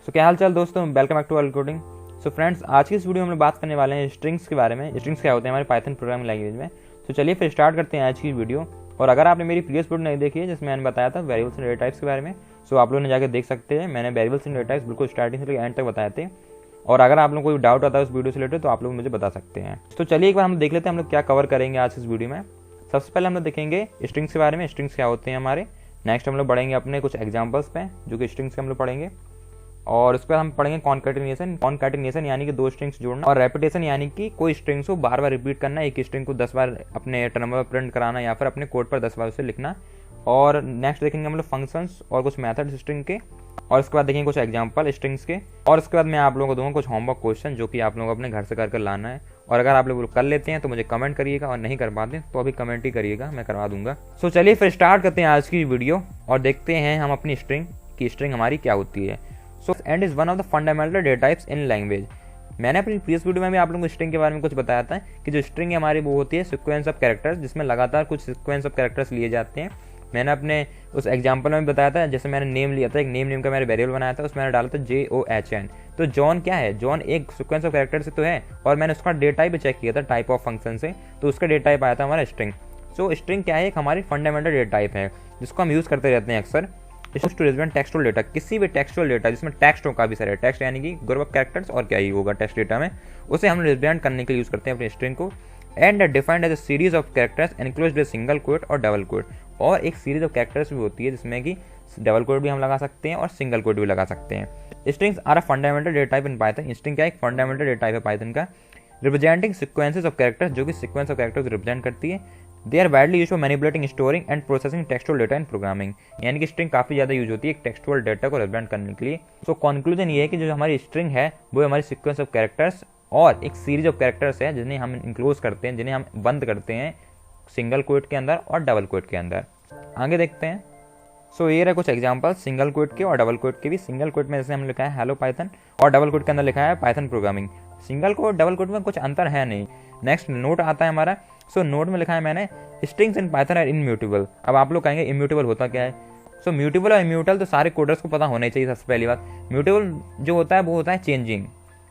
सो क्या हाल चाल दोस्तों, welcome back to our coding. So friends, आज की इस वीडियो में हम बात करने वाले हैं स्ट्रिंग्स के बारे में। स्ट्रिंग्स क्या होते हैं हमारे पाइथन प्रोग्रामिंग लैंग्वेज में। तो चलिए फिर स्टार्ट करते हैं आज की वीडियो। और अगर आपने मेरी प्रीवियस वीडियो नहीं देखी है जिसमें मैंने बताया था वेरिएबल्स एंड डेटा टाइप्स के बारे में, सो आप लोगों ने जाकर देख सकते हैं। मैंने वेरिएबल्स एंड डेटा टाइप्स बिल्कुल स्टार्टिंग से लेकर एंड तक बताए थे। और अगर आप लोगों को कोई डाउट आता है उस वीडियो से रिलेटेड तो आप लोग मुझे बता सकते हैं। तो चलिए एक बार हम देख लेते हैं हम लोग क्या कवर करेंगे आज इस वीडियो में। सबसे पहले हम लोग देखेंगे स्ट्रिंग्स के बारे में, स्ट्रिंग्स क्या होते हैं हमारे। नेक्स्ट हम लोग पढ़ेंगे अपने कुछ एग्जांपल्स पे जो कि स्ट्रिंग्स के हम लोग पढ़ेंगे। और उसके बाद हम पढ़ेंगे कॉन्कैटिनेशन यानी कि दो स्ट्रिंग्स जोड़ना, और रेपिटेशन यानी कि कोई स्ट्रिंग्स को बार बार रिपीट करना, एक स्ट्रिंग को 10 बार अपने टर्मिनल पर प्रिंट कराना या फिर अपने कोड पर 10 बार उसे लिखना। और नेक्स्ट देखेंगे हम लोग फंक्शंस और कुछ मेथड्स स्ट्रिंग के। और उसके बाद देखेंगे कुछ एग्जांपल स्ट्रिंग्स के। और उसके बाद मैं आप लोगों को दूंगा कुछ होमवर्क क्वेश्चन जो कि आप लोगों को अपने घर से कर लाना है। और अगर आप लोग कर लेते हैं तो मुझे कमेंट करिएगा, और नहीं कर पाते तो अभी कमेंट ही करिएगा, मैं करवा दूंगा। सो चलिए फिर स्टार्ट करते हैं आज की वीडियो और देखते हैं हम अपनी स्ट्रिंग की स्ट्रिंग हमारी क्या होती है। So and is one of the fundamental data types in language. मैंने अपनी प्रीवियस वीडियो में भी आप लोगों को स्ट्रिंग के बारे में कुछ बताया था कि जो स्ट्रिंग है हमारी वो होती है सीक्वेंस ऑफ कैरेक्टर्स, जिसमें लगातार कुछ सीक्वेंस ऑफ कैरेक्टर्स लिए जाते हैं। मैंने अपने उस एग्जांपल में भी बताया था, जैसे मैंने नेम लिया था, एक नेम का मैंने वेरिएबल बनाया था, उसमें मैंने डाला था JOHN। तो जॉन क्या है? जॉन एक सीक्वेंस ऑफ कैरेक्टर से तो है, और मैंने उसका डेटा टाइप चेक किया था टाइप ऑफ फंक्शन से, तो उसका डेटा टाइप आया था हमारा स्ट्रिंग। सो स्ट्रिंग क्या है? एक हमारी फंडामेंटल डेटा टाइप है जिसको हम यूज करते रहते हैं अक्सर टू रिप्रेजेंट टेक्सुअल डेटा, किसी भी टेक्सुअल डेटा जिसमें टेक्स्ट हो, काफी सारे टेक्स्ट यानी कि ग्रुप ऑफ कैरेक्टर्स, और क्या ही होगा टेक्स्ट डेटा में, उसे हम रिप्रेजेंट करने के लिए यूज करते हैं अपने स्ट्रिंग को। And defined as a series of characters enclosed with single quote और डबल कोट। और एक सीरीज ऑफ कैरेक्टर्स भी होती है जिसमें कि डबल कोट भी हम लगा सकते हैं और सिंगल कोट भी लगा सकते हैं। Strings are a fundamental data type in Python. String क्या एक फंडामेंटल डेटा टाइप है पाइथन का, रिप्रेजेंटिंग सीक्वेंसेस ऑफ कैरेक्टर्स, जो कि सीक्वेंस ऑफ कैरेक्टर्स रिप्रेजेंट करती है। They are widely use for manipulating, storing and processing textual data in programming. यानी कि स्ट्रिंग काफी ज्यादा यूज होती है एक टेक्सुअल डेटा को रिप्रेजेंट करने के लिए। सो कंक्लूजन ये है कि जो हमारी स्ट्रिंग है वो हमारी सीक्वेंस ऑफ कैरेक्टर्स और एक सीरीज ऑफ कैरेक्टर्स है जिन्हें हम इंक्लोज करते हैं, जिन्हें हम बंद करते हैं सिंगल कोट के अंदर और डबल कोट के अंदर। आगे देखते हैं। सो ये रहे कुछ एग्जांपल सिंगल कोट के और डबल कोट के भी। सिंगल कोट में जैसे हम लिखा है हेलो पाइथन, और डबल कोट के अंदर लिखा है Python programming. Single quote double quote में कुछ अंतर है नहीं। नेक्स्ट नोट आता है हमारा। सो नोट में लिखा है मैंने strings in Python are immutable. अब आप लोग कहेंगे इम्यूटेबल होता क्या है? सो म्यूटेबल और इम्यूटल तो सारे कोडर्स को पता होना चाहिए। सबसे पहली बात, म्यूटेबल जो होता है वो होता है चेंजिंग,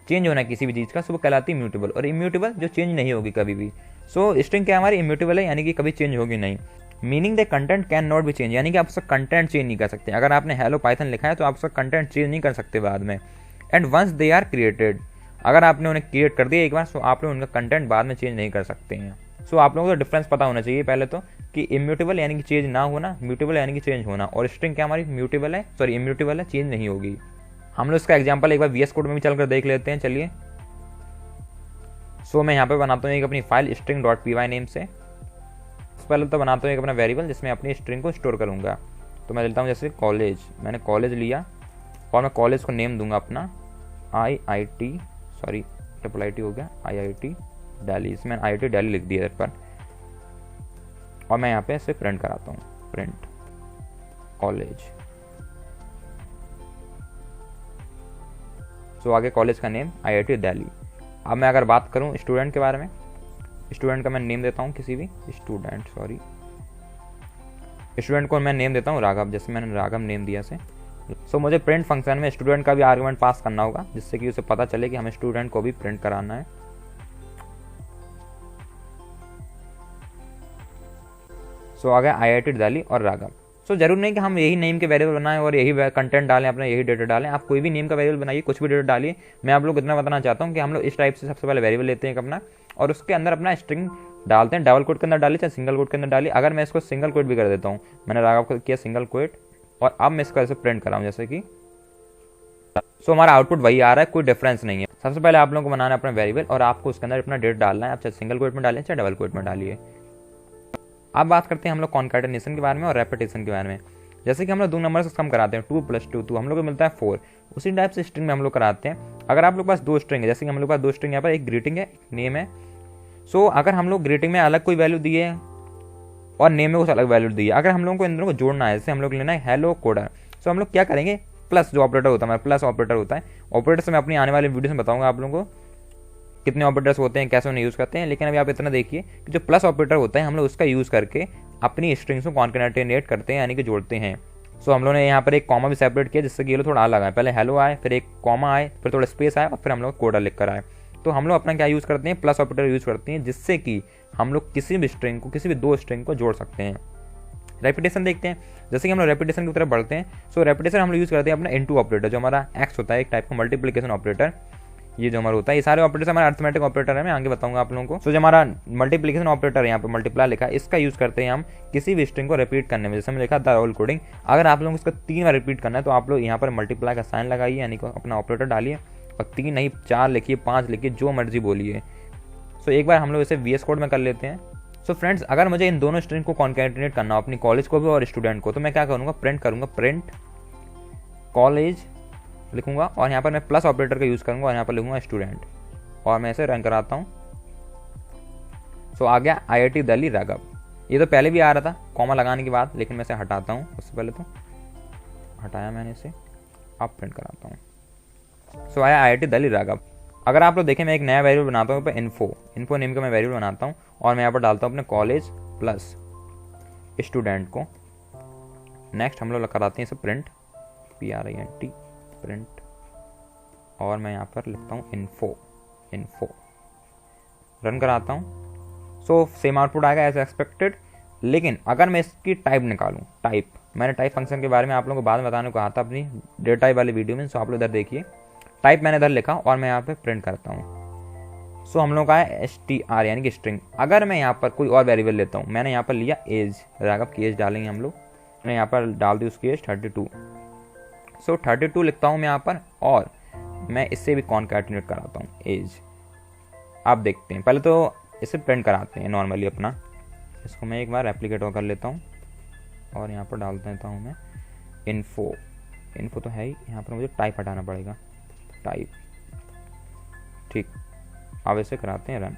चेंज होना है किसी भी चीज का, सो वो कहलाती है म्यूटेबल। और इम्यूटेबल जो चेंज नहीं होगी कभी भी। सो स्ट्रिंग क्या हमारी इम्यूटेबल है, यानी कि कभी चेंज होगी नहीं। Meaning the content can not be change, यानी कि आप उसका कंटेंट चेंज नहीं कर सकते। अगर आपने हेलो पाइथन लिखा है तो आप उसका कंटेंट चेंज नहीं कर सकते बाद में। And once they are created, अगर आपने उन्हें क्रिएट कर दिया एक बार, सो आप लोग उनका कंटेंट बाद में चेंज नहीं कर सकते हैं। सो आप लोगों को डिफरेंस पता होना चाहिए पहले तो, कि इम्यूटेबल यानी कि चेंज ना होना, म्यूटेबल यानी कि चेंज होना। और स्ट्रिंग क्या हमारी म्यूटेबल है, सॉरी इम्यूटेबल है, चेंज नहीं होगी। हम लोग इसका एग्जाम्पल एक बार VS कोड में भी चलकर देख लेते हैं। चलिए, सो मैं यहाँ पे बनाता हूँ एक अपनी फाइल string.py नेम से। पहले तो बनाता हूँ एक अपना वेरिएबल जिसमें अपनी स्ट्रिंग को स्टोर करूँगा। तो मैं लेता हूँ जैसे कॉलेज, मैंने कॉलेज लिया और मैं कॉलेज को नेम दूंगा अपना IIT, सॉरी IIT हो गया, IIT दिल्ली। इसमें IIT दिल्ली लिख दिया इधर पर, और मैं यहाँ पे इसे प्रिंट कराता हूँ, प्रिंट कॉलेज। सो आगे कॉलेज का नेम IIT दिल्ली। अब मैं अगर बात करूँ स्टूडेंट के बारे में, स्टूडेंट का मैं नेम देता हूँ किसी भी स्टूडेंट, सॉरी स्टूडेंट को मैं नेम देता हूँ राघव, जैसे मैंने राघव नेम दिया से। सो मुझे प्रिंट फंक्शन में स्टूडेंट का भी आर्गुमेंट पास करना होगा जिससे कि उसे पता चले कि हमें स्टूडेंट को भी प्रिंट कराना है। सो आ गया IIT दिल्ली और राघव। सो जरूर नहीं कि हम यही नेम के वेरिएबल बनाएं और यही कंटेंट डालें, अपना यही डेटा डालें। आप कोई भी नेम का वेरिएबल बनाइए, कुछ भी डेटा डालिए। मैं आप लोग इतना बताना चाहता हूँ कि हम लोग इस टाइप से सबसे पहले वेरिएबल लेते हैं अपना, और उसके अंदर अपना स्ट्रिंग डालते हैं। डबल कोट के अंदर डालिए चाहे सिंगल कोट के अंदर डालिए। अगर मैं इसको सिंगल कोट भी कर देता हूँ, मैंने राघव को किया सिंगल कोट, और अब मैं इसको ऐसे प्रिंट कराऊँ जैसे कि, सो हमारा आउटपुट वही आ रहा है, कोई डिफरेंस नहीं है। सबसे पहले आप लोगों को बनाना है अपना वेरिएबल, और आपको उसके अंदर अपना डेटा डालना है। आप चाहे सिंगल कोट में डालिए चाहे डबल कोट में डालिए। अब बात करते हैं हम लोग कॉन्कैटिनेशन के बारे में और रेपिटेशन के बारे में। जैसे कि हम लोग दो नंबर से कम कराते हैं, 2 + 2 तो हम लोग को मिलता है 4। उसी टाइप से स्ट्रिंग में हम लोग कराते हैं। अगर आप लोग पास दो स्ट्रिंग है, जैसे कि हम लोग पास दो स्ट्रिंग यहाँ पर, एक ग्रीटिंग है, एक नेम है। सो अगर हम लोग ग्रीटिंग में अलग कोई वैल्यू दिए और नेम में कुछ अलग वैल्यू दिए, अगर हम लोगों को इन दोनों को जोड़ना है, जैसे हम लोग लेना है हेलो कोडर, सो हम लोग क्या करेंगे, प्लस जो ऑपरेटर होता है हमारा, प्लस ऑपरेटर होता है। ऑपरेटर से मैं अपनी आने वाली वीडियो में बताऊंगा आप लोगों को कितने ऑपरेटर्स होते हैं, कैसे उन्हें यूज़ करते हैं। लेकिन अभी आप इतना देखिए कि जो प्लस ऑपरेटर होता है हम लोग उसका यूज़ करके अपनी स्ट्रिंग्स को कॉन्कैटिनेट करते हैं, यानी कि जोड़ते हैं। सो हम लोगों ने यहाँ पर एक कॉमा भी सेपरेट किया जिससे कि ये लोग थोड़ा अलग आए। पहले हेलो आए, फिर एक कॉमा आए, फिर थोड़ा स्पेस आए और फिर हम लोग कोडर लिख कर आए। तो हम लोग अपना क्या यूज़ करते हैं, प्लस ऑपरेटर यूज़ करते हैं, जिससे कि हम लोग किसी भी स्ट्रिंग को, किसी भी दो स्ट्रिंग को जोड़ सकते हैं। रेपिटेशन देखते हैं, जैसे कि हम लोग रेपिटेशन की तरफ बढ़ते हैं। सो रेपिटेशन हम लोग यूज़ करते हैं अपना इनटू ऑपरेटर, जो हमारा एक्स होता है, एक टाइप का मल्टीप्लिकेशन ऑपरेटर। ये जो हमारा होता है, ये सारे ऑपरेटर हमारा अर्थमेटिक ऑपरेटर है, मैं आगे बताऊंगा आप लोगों को। सो जो हमारा मल्टीप्लिकेशन ऑपरेटर यहाँ पे मल्टीप्लाई लिखा है, इसका यूज़ करते हैं हम किसी भी स्ट्रिंग को रिपीट करने में। जैसे हमने लिखा द रोल कोडिंग, अगर आप लोगों को इसका 3 बार रिपीट करना है तो आप लोग यहाँ पर मल्टीप्लाई का साइन लगाइए, यानी कि अपना ऑपरेटर डालिए और 3 नहीं 4 लिखिए, 5 लिखिए, जो मर्जी बोलिए। सो एक बार हम लोग इसे VS कोड में कर लेते हैं। सो फ्रेंड्स, अगर मुझे इन दोनों स्ट्रिंग को कॉन्कैटिनेट करना हो, अपनी कॉलेज को भी और स्टूडेंट को, तो मैं क्या करूँगा, प्रिंट करूँगा, प्रिंट कॉलेज लिखूंगा और यहाँ पर मैं प्लस ऑपरेटर का यूज़ करूँगा और यहाँ पर लिखूंगा स्टूडेंट और मैं इसे रन कराता हूँ। सो आ गया IIT दिल्ली राघव। ये तो पहले भी आ रहा था कॉमा लगाने के बाद, लेकिन मैं इसे हटाता हूँ। उससे पहले तो हटाया मैंने इसे, अब प्रिंट कराता हूँ। सो आया IIT दिल्ली राघव। अगर आप लोग देखें, मैं एक नया वेरिएबल बनाता हूँ, इन्फो नेम का मैं वेरिएबल बनाता हूँ और मैं यहाँ पर डालता हूँ अपने कॉलेज प्लस स्टूडेंट को। नेक्स्ट हम लोग कराते हैं इसे प्रिंट, PRINT प्रिंट और मैं यहाँ पर लिखता हूँ इन्फो, रन कराता हूँ। सो सेम आउटपुट आएगा एज एक्सपेक्टेड। लेकिन अगर मैं इसकी टाइप निकालूँ, टाइप, मैंने टाइप फंक्शन के बारे में आप लोगों को बाद में बताने को कहा था अपनी डेटा टाइप वाली वीडियो में। सो आप लोग इधर देखिए, टाइप मैंने इधर लिखा और मैं यहाँ पे प्रिंट करता हूँ। सो हम लोग का है STR यानी कि स्ट्रिंग। अगर मैं यहाँ पर कोई और वेरिएबल लेता हूँ, मैंने यहाँ पर लिया एज, राघव की एज डालेंगे हम लोग, मैंने यहाँ पर डाल दी उसकी एज 32। सो 32 लिखता हूँ मैं यहाँ पर और मैं इससे भी कॉन्कैटिनेट कराता हूँ एज। आप देखते हैं, पहले तो इसे प्रिंट कराते हैं नॉर्मली अपना, इसको मैं एक बार रेप्लिकेट कर लेता हूँ और यहाँ पर डाल देता हूँ मैं इन्फो तो है ही, यहाँ पर मुझे टाइप हटाना पड़ेगा, टाइप, ठीक। अब इसे कराते हैं रन।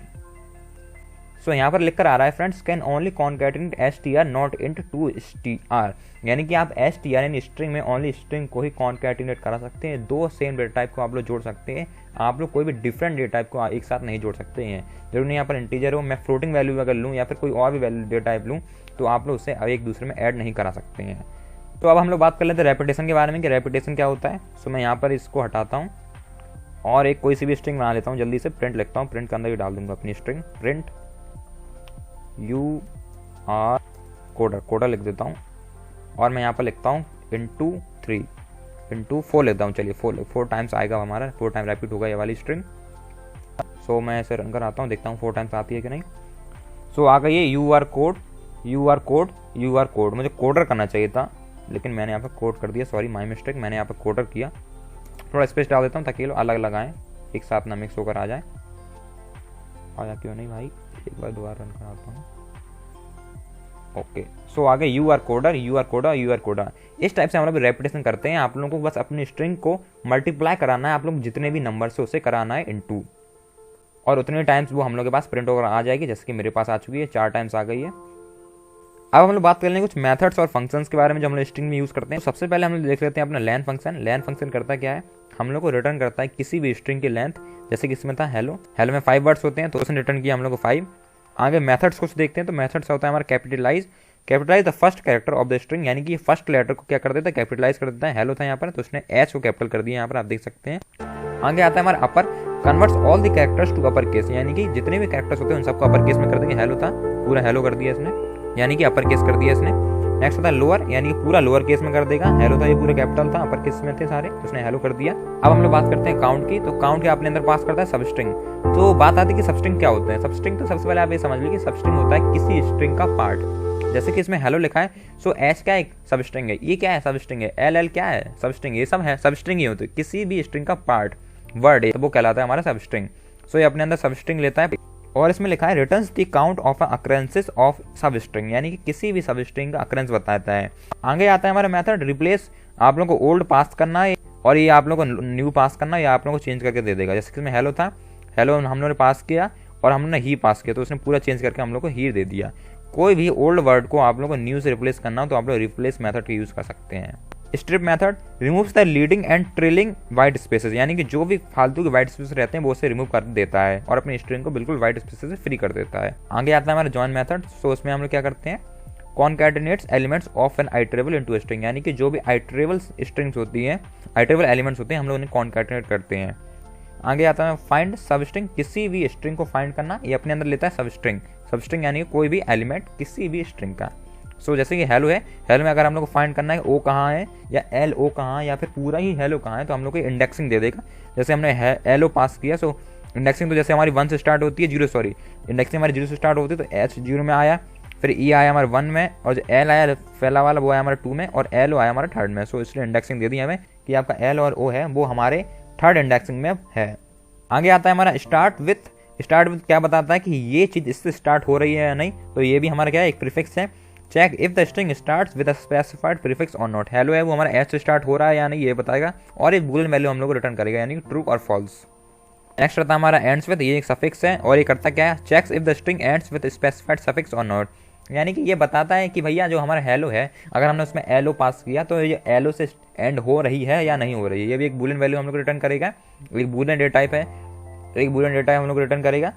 सो यहाँ पर लिख कर आ रहा है friends, can only concatenate STR not int to STR, यानी कि आप STR यानी स्ट्रिंग में ओनली स्ट्रिंग को ही कॉन्कैटिनेट करा सकते हैं, दो सेम डेटा टाइप को आप लोग जोड़ सकते हैं। आप लोग कोई भी डिफरेंट डेटा टाइप को एक साथ नहीं जोड़ सकते हैं। जरूर नहीं यहाँ पर इंटीजर हो, मैं फ्लोटिंग वैल्यू अगर लूँ या फिर कोई और भी वैल्यू डेटा टाइप लूँ तो आप लोग उसे एक दूसरे में ऐड नहीं करा सकते हैं। तो अब हम लोग बात कर लेते हैं रेपिटेशन के बारे में कि रेपिटेशन क्या होता है। सो मैं यहाँ पर इसको हटाता हूँ और एक कोई सी भी स्ट्रिंग बना लेता हूँ, जल्दी से प्रिंट लिखता हूँ, प्रिंट के अंदर भी डाल दूंगा अपनी स्ट्रिंग, प्रिंट UR कोडर लिख देता हूँ और मैं यहाँ पर लिखता हूँ इंटू 3 इंटू 4 लेता हूँ। चलिए 4 टाइम्स आएगा हमारा, 4 टाइम रैपिड होगा ये वाली स्ट्रिंग। सो मैं इसे रन कराता हूँ, देखता हूँ 4 टाइम्स आती है कि नहीं। सो आ गई है UR कोड। मुझे कोडर करना चाहिए था लेकिन मैंने यहाँ पर कोड कर दिया, सॉरी माई मिस्टेक, मैंने यहाँ पर कोडर किया। थोड़ा स्पेस डाल देता हूँ ताकि ये लोग अलग अलग आएँ, एक साथ ना मिक्स होकर आ जाए। आया क्यों नहीं भाई, एक बार दोबारा रन कराता हूँ। ओके, सो आगे UR कोडर। इस टाइप से हम लोग रेपिटेशन करते हैं। आप लोगों को बस अपनी स्ट्रिंग को मल्टीप्लाई कराना है, आप लोग जितने भी नंबर से उसे कराना है इनटू, और उतने टाइम्स वो हम लोग के पास प्रिंट होकर आ जाएगी, जैसे कि मेरे पास आ चुकी है, 4 टाइम्स आ गई है। अब हम लोग बात कर लेंगे कुछ मेथड्स और फंक्शंस के बारे में जो हम लोग स्ट्रिंग में यूज करते हैं। तो सबसे पहले हम लोग देख लेते हैं अपना लेन फंक्शन। लेन फंक्शन करता क्या है, हम लोग को रिटर्न करता है किसी भी स्ट्रिंग की लेंथ, जैसे कि इसमें था हेलो में 5 वर्ड्स होते हैं तो उसने रिटर्न किया हम लोग को 5। आगे मेथड्स कुछ देखते हैं, तो मेथड्स होता है हमारा capitalize the first character of the string, यानी कि फर्स्ट लेटर को क्या कर देता है, कैपिटलाइज कर देता है। हेलो था यहाँ पर तो उसने H को कैपिटल कर दिया, यहाँ पर आप देख सकते हैं। आगे आता है हमारा upper, converts all the characters to upper case, यानी कि जितने भी कैरेक्टर्स होते हैं उन सबको अपर केस में कर देंगे। हेलो था पूरा हेलो कर दिया इसने, यानी कि अपर केस कर दिया इसने। नेक्स्ट होता है लोअर, यानी कि पूरा लोअर केस में कर देगा। हेलो था ये पूरा कैपिटल था, अपर केस में थे सारे, तो उसने हेलो कर दिया। अब हम लोग बात करते हैं काउंट की, तो काउंट के अपने अंदर पास करता है सबस्ट्रिंग। तो बात आती है कि सबस्ट्रिंग क्या होता है। सबस्ट्रिंग तो सबसे पहले आप ये समझ लीजिए, सबस्ट्रिंग होता है किसी स्ट्रिंग का पार्ट, जैसे कि इसमें हेलो लिखा है, सो एच क्या एक सबस्ट्रिंग है, ये क्या है सबस्ट्रिंग है, एल क्या है सबस्ट्रिंग, ये सब है सबस्ट्रिंग ही होते हैं। किसी भी स्ट्रिंग का पार्ट वर्ड है तो वो कहलाता है हमारा सबस्ट्रिंग। सो ये अपने अंदर सबस्ट्रिंग लेता है, और इसमें लिखा है returns the count of occurrences of substring, यानी कि किसी भी सबस्ट्रिंग का अकरेंस बताता है। आगे आता है हमारा मेथड रिप्लेस, आप लोगों को ओल्ड पास करना है और ये आप लोगों को न्यू पास करना है, या आप लोगों को चेंज करके दे देगा। जैसे कि इसमें हेलो था, हेलो हम लोगों ने पास किया और हमने ही पास किया, तो उसने पूरा चेंज करके हम लोग को ही दे दिया। कोई भी ओल्ड वर्ड को आप लोगों को न्यू से रिप्लेस करना हो तो आप लोग रिप्लेस मेथड का यूज कर सकते हैं। Strip method removes the leading and trailing white spaces, यानी कि जो भी फालतू के वाइट स्पेसेस रहते हैं वो उसे रिमूव कर देता है और अपनी स्ट्रिंग को बिल्कुल वाइट स्पेसेस से फ्री कर देता है। आगे आता है हमारा जॉइन मेथड। सो उसमें हम लोग क्या करते हैं, concatenates elements of an iterable into string, यानी कि जो भी आइटरेबल स्ट्रिंग्स होती हैं, आइटरेबल एलिमेंट्स होते हैं, हम लोग उन्हें कॉन्कैटिनेट करते हैं। आगे आता है फाइंड सब स्ट्रिंग, किसी भी स्ट्रिंग को फाइंड करना, ये अपने अंदर लेता है सब स्ट्रिंग। सब स्ट्रिंग यानी कि कोई भी एलिमेंट किसी भी स्ट्रिंग का। सो जैसे कि हेलो है, हेलो में अगर हम लोग को फाइंड करना है ओ कहाँ है या एल ओ कहाँ है या फिर पूरा ही हेलो कहाँ है, तो हम लोग को इंडेक्सिंग दे देगा। जैसे हमने एल ओ पास किया, सो इंडेक्सिंग तो जैसे हमारी 1 से स्टार्ट होती है, इंडेक्सिंग हमारी 0 से स्टार्ट होती है, तो एच 0 में आया, फिर ई आया हमारे 1 में, और जो एल आया पहला वाला वो आया हमारा 2 में, और एल ओ आया हमारा 3rd में। सो इसलिए इंडेक्सिंग दे दी हमें कि आपका एल और ओ है वो हमारे 3rd इंडेक्सिंग में है। आगे आता है हमारा स्टार्ट विथ क्या बताता है कि ये चीज़ इससे स्टार्ट हो रही है या नहीं, तो ये भी हमारा क्या है, एक प्रीफिक्स है। Check if the string starts with a specified prefix और नॉट, हेलो है वो हमारा एच से स्टार्ट हो रहा है या नहीं ये बताएगा, और एक बूलियन वैल्यू हम लोग को रिटर्न करेगा, यानी कि ट्रू और फॉल्स। नेक्स्ट रहता है हमारा एंड्स विद, ये एक सफिक्स है और ये करता क्या है, checks if the string ends with specified suffix और नॉट, यानी कि ये बताता है कि भैया जो हमारा हेलो है, अगर हमने उसमें एलो पास किया तो ये एलो से एंड हो रही है या नहीं हो रही है, ये भी एक बूलियन वैल्यू हम लोग को रिटर्न करेगा। एक बूलियन डेटा टाइप है, एक बूलियन डेटा टाइप हम लोग को रिटर्न करेगा।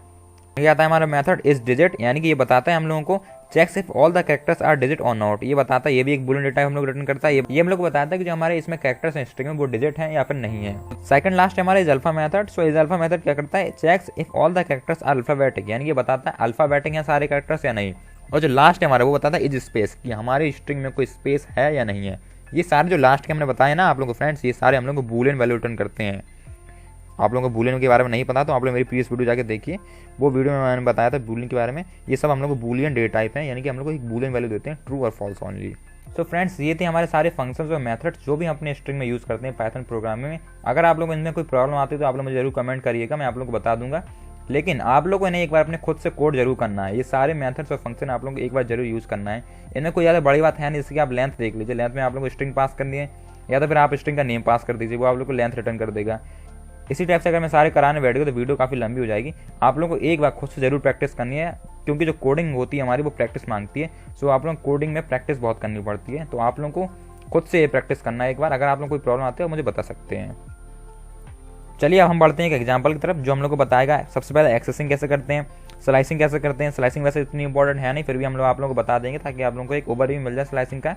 ये आता है हमारा मेथड इज डिजिट, यानी कि ये बताता है हम लोगों को checks if all the characters are digit और नॉट, ये बताता है, ये भी एक बूलियन डेटा हम लोग रिटर्न करता है। ये हम लोग को बताता है कि जो हमारे इसमें कैरेक्टर्स हैं स्ट्रिंग में वो डिजिट हैं या फिर नहीं है। सेकंड लास्ट हमारा is alpha method. So is alpha method क्या करता है, checks if all the characters are alphabetic, यानी ये बताता है अल्फाबेटिक है सारे कैरेक्टर्स या नहीं। और जो लास्ट है हमारा वो बताता है इज स्पेस, कि हमारे स्ट्रिंग में कोई स्पेस है या नहीं है। ये सारे जो लास्ट के हमने बताए ना आप लोगों को फ्रेंड्स, ये सारे हम लोग को बूलियन वैल्यू रिटर्न करते हैं। आप लोगों को बूलियन के बारे में नहीं पता तो आप लोग मेरी प्रीवियस वीडियो जाके देखिए, वो वीडियो में मैंने बताया था बूलियन के बारे में। ये सब हम लोग को बूलियन डेटा टाइप है, यानी कि हम लोग को एक बूलियन वैल्यू देते हैं, ट्रू और फॉल्स ओनली। सो फ्रेंड्स ये थे हमारे सारे फंक्शंस और मेथड्स जो भी हम अपने स्ट्रिंग में यूज़ करते हैं पाइथन प्रोग्रामिंग में। अगर आप लोग इनमें कोई प्रॉब्लम आती है तो आप लोग मुझे जरूर कमेंट करिएगा, मैं आप लोग को बता दूंगा। लेकिन आप लोगों को इन्हें एक बार अपने खुद से कोड जरूर करना है, ये सारे मेथड्स और फंक्शन आप लोगों को एक बार जरूर यूज़ करना है। इनमें कोई ज़्यादा बड़ी बात है नहीं, इसकी आप लेंथ देख लीजिए, लेंथ में आप लोग को स्ट्रिंग पास करनी है या तो फिर आप स्ट्रिंग का नेम पास कर दीजिए, वो आप लोग को लेंथ रिटर्न कर देगा। इसी टाइप से अगर मैं सारे कराने बैठ गए तो वीडियो काफ़ी लंबी हो जाएगी। आप लोगों को एक बार खुद से जरूर प्रैक्टिस करनी है, क्योंकि जो कोडिंग होती है हमारी वो प्रैक्टिस मांगती है। सो आप लोग कोडिंग में प्रैक्टिस बहुत करनी पड़ती है, तो आप लोगों को खुद से ये प्रैक्टिस करना है एक बार। अगर आप लोग कोई प्रॉब्लम आती है तो मुझे बता सकते हैं। चलिए अब हम बढ़ते हैं एक एग्जाम्पल की तरफ जो हम लोग को बताएगा सबसे पहले एक्सेसिंग कैसे करते हैं, स्लाइसिंग कैसे करते हैं। स्लाइसिंग वैसे इतनी इंपॉर्टेंट है नहीं, फिर भी हम लोग आप लोगों को बता देंगे ताकि आप लोगों को एक ओवरव्यू मिल जाए स्लाइसिंग का।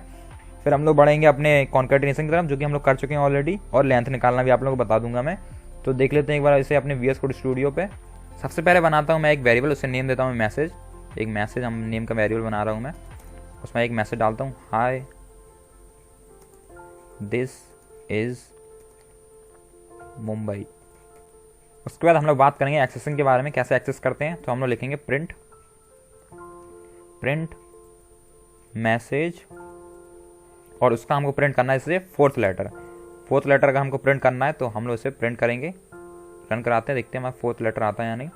फिर हम लोग बढ़ेंगे अपने कॉन्कैटिनेशन की तरफ जो कि हम लोग कर चुके हैं ऑलरेडी, और लेंथ निकालना भी आप लोगों को बता दूंगा मैं। तो देख लेते हैं एक बार इसे अपने VS कोड स्टूडियो पे। सबसे पहले बनाता हूँ मैं एक वेरिएबल, उसे नेम देता हूँ मैसेज। एक मैसेज हम नेम का वेरिएबल बना रहा हूँ मैं, उसमें एक मैसेज डालता हूँ, हाय दिस इज मुंबई। उसके बाद हम लोग बात करेंगे एक्सेसिंग के बारे में, कैसे एक्सेस करते हैं। तो हम लोग लिखेंगे प्रिंट मैसेज, और उसका हमको प्रिंट करना है इससे फोर्थ लेटर का हमको प्रिंट करना है, तो हम लोग इसे प्रिंट करेंगे। रन कराते हैं, देखते हैं हमारा फोर्थ लेटर आता है या नहीं।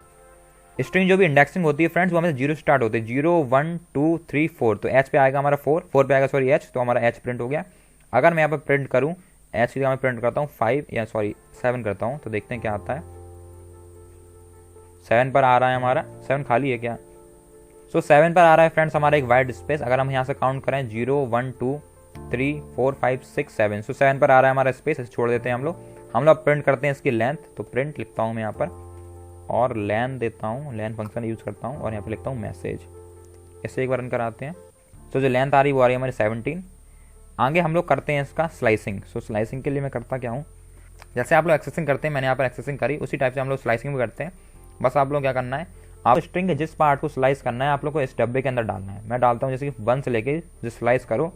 स्ट्रिंग जो भी इंडेक्सिंग होती है फ्रेंड्स वो हमें 0 स्टार्ट होती है, 0 1 2 3 4, तो एच पे आएगा हमारा 4 पे आएगा सॉरी एच, तो हमारा एच प्रिंट हो गया। अगर मैं यहाँ पे प्रिंट करूँ एच की जगह मैं प्रिंट करता हूँ 7 करता हूँ, तो देखते हैं क्या आता है। 7 पर आ रहा है हमारा, 7 खाली है क्या। सो 7 पर आ रहा है फ्रेंड्स हमारा एक वाइड स्पेस। अगर हम यहाँ से काउंट करें 0 1 2 3 4 5 6 7, सो 7 पर आ रहा है हमारा स्पेस, इसे छोड़ देते हैं हम लोग प्रिंट करते हैं इसकी लेंथ। तो प्रिंट लिखता हूँ मैं यहाँ पर और लेन देता हूँ, लेन फंक्शन यूज करता हूँ और यहाँ पे लिखता हूँ मैसेज। इसे एक बार रन कराते हैं। सो जो लेंथ आ रही है वो आ रही है हमारी 17। आगे हम लोग करते हैं इसका स्लाइसिंग। सो स्लाइसिंग के लिए मैं करता क्या हूँ, जैसे आप लोग एक्सेसिंग करते हैं, मैंने यहाँ पर एक्सेसिंग करी, उसी टाइप से हम लोग स्लाइसिंग भी करते हैं। बस आप लोग क्या करना है, आप स्ट्रिंग के जिस पार्ट को स्लाइस करना है आप लोग को इस डब्बे के अंदर डालना है। मैं डालता हूँ जैसे कि 1 से लेके जो स्लाइस करो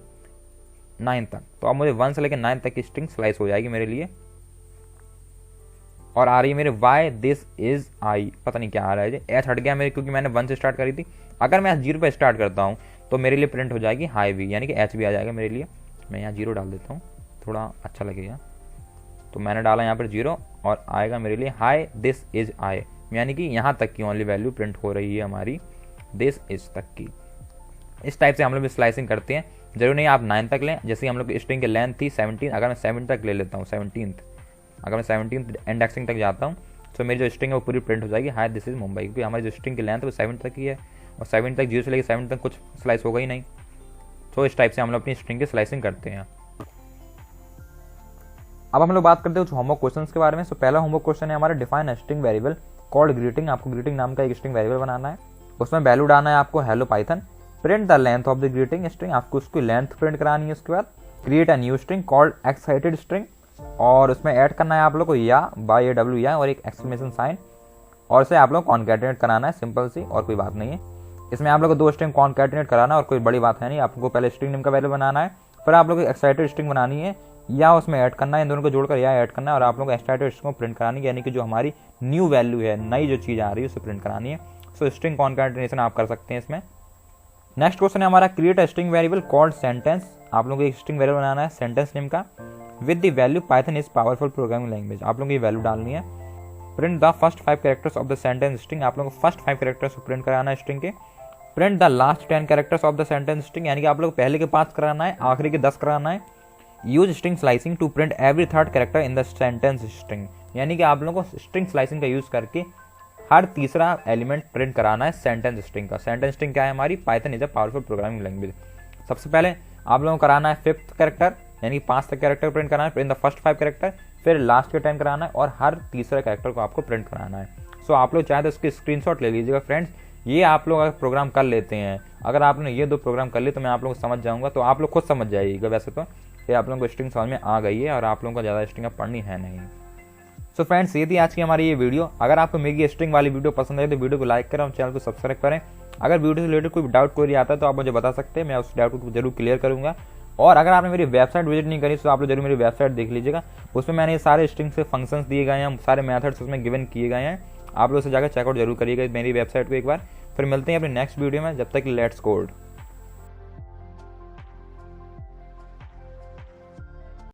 9 तक, तो अब मुझे 1 से लेकर 9 तक की स्ट्रिंग स्लाइस हो जाएगी मेरे लिए। और आ रही है मेरे वाई दिस इज आई, पता नहीं क्या आ रहा है, एच हट गया मेरे क्योंकि मैंने 1 से स्टार्ट करी थी। अगर मैं 0 पे स्टार्ट करता हूँ तो मेरे लिए प्रिंट हो जाएगी हाई वी, यानी कि एच भी आ जाएगा मेरे लिए। मैं यहाँ 0 डाल देता हूँ, थोड़ा अच्छा लगेगा। तो मैंने डाला यहाँ पर 0 और आएगा मेरे लिए हाई दिस इज आई, यानी कि यहाँ तक की ओनली वैल्यू प्रिंट हो रही है हमारी, दिस इज तक की। इस टाइप से हम लोग स्लाइसिंग करते हैं। जरूर नहीं आप 9 तक लें, जैसे हम लोग की स्ट्रिंग की लेंथ थी 17, अगर मैं 7 तक ले लेता हूँ 17th, अगर मैं 17th इंडेक्सिंग तक जाता हूँ तो मेरी जो स्ट्रिंग है वो पूरी प्रिंट हो जाएगी हाई दिस इज मुंबई, क्योंकि हमारी जो स्ट्रिंग की लेंथ है वो 7 तक ही है और 7 तक 0 से लेकर 7 तक कुछ स्लाइस होगा ही नहीं। तो इस टाइप से हम लोग अपनी स्ट्रिंग की स्लाइसिंग करते हैं। अब हम लोग बात करते हैं कुछ होमवर्क क्वेश्चंस के बारे में। सो पहला होमवर्क क्वेश्चन है हमारा define string variable called greeting. आपको ग्रीटिंग नाम का एक स्ट्रिंग वेरिएबल बनाना है, उसमें वैल्यू डालना है आपको hello Python. Print the length of the greeting string, आपको उसकी लेंथ प्रिंट करानी है। उसके बाद create a new string called excited string, और उसमें ऐड करना है आप लोग को या बाय ए डब्ल्यू या और एक एक्सक्लेमेशन साइन, और इसे आप लोग कॉन्कैटिनेट कराना है, सिंपल सी, और कोई बात नहीं है। इसमें आप लोग को 2 स्ट्रिंग कॉन्कैटिनेट कराना और कोई बड़ी बात है नहीं। आपको पहले स्ट्रिंग नेम का वैल्यू बनाना है, फिर आप लोग को एक्साइटेड स्ट्रिंग बनानी है या उसमें ऐड करना है, इन दोनों को जोड़कर या ऐड करना है, और आप लोग को एक्साइटेड स्ट्रिंग को प्रिंट करानी है, यानी कि जो हमारी न्यू वैल्यू है, नई जो चीज़ आ रही है उसे प्रिंट करानी है। सो स्ट्रिंग कॉन्कैटिनेशन आप कर सकते हैं इसमें। नेक्स्ट क्वेश्चन है हमारा create a string variable called sentence, आप लोगों को एक स्ट्रिंग वेरिएबल बनाना है सेंटेंस नेम का with the value Python is powerful programming language, आप लोगों को ये वैल्यू डालनी है। Print the first 5 characters of the sentence string, आप लोगों को फर्स्ट 5 कैरेक्टर्स को प्रिंट कराना है स्ट्रिंग के। Print the last 10 characters of the sentence string, यानी कि आप लोग पहले के 5 कराना है, आखिरी के 10 कराना है। Use string slicing to print every third character in the sentence string, यानी कि आप लोगों को स्ट्रिंग स्लाइसिंग का यूज करके हर तीसरा एलिमेंट प्रिंट कराना है सेंटेंस स्ट्रिंग का। सेंटेंस स्ट्रिंग क्या है हमारी, Python is a powerful programming language. सबसे पहले आप लोगों को कराना है 5th कैरेक्टर, यानी 5 तक कैरेक्टर प्रिंट कराना है, फिर इन द फर्स्ट 5 कैरेक्टर, फिर लास्ट के 10 कराना है, और हर तीसरे कैरेक्टर को आपको प्रिंट कराना है। सो आप लोग चाहे तो इसकी स्क्रीनशॉट ले लीजिएगा फ्रेंड्स। ये आप लोग अगर प्रोग्राम कर लेते हैं, अगर आपने ये 2 प्रोग्राम कर लिए तो मैं आप लोगों को समझ जाऊंगा, तो आप लोग खुद समझ जाइएगा। वैसे तो ये आप लोगों को स्ट्रिंग समझ में आ गई है और आप लोगों को ज़्यादा स्ट्रिंग अब पढ़नी है नहीं। सो फ्रेंड्स, ये थी आज की हमारी ये वीडियो। अगर आपको मेरी स्ट्रिंग वाली वीडियो पसंद है तो वीडियो को लाइक करें और चैनल को सब्सक्राइब करें। अगर वीडियो से रिलेटेड कोई डाउट कोई आता है तो आप मुझे बता सकते हैं, मैं उस डाउट को जरूर क्लियर करूंगा। और अगर आपने मेरी वेबसाइट विजिट नहीं करी तो आप लोग जरूर मेरी वेबसाइट देख लीजिएगा, उसमें मैंने ये सारे स्ट्रिंग से फंक्शंस दिए गए हैं, सारे मेथड्स उसमें गिवन किए गए हैं। आप लोग उसे जाकर चेकआउट जरूर करिएगा मेरी वेबसाइट को एक बार। फिर मिलते हैं अपने नेक्स्ट वीडियो में, जब तक लेट्स कोड।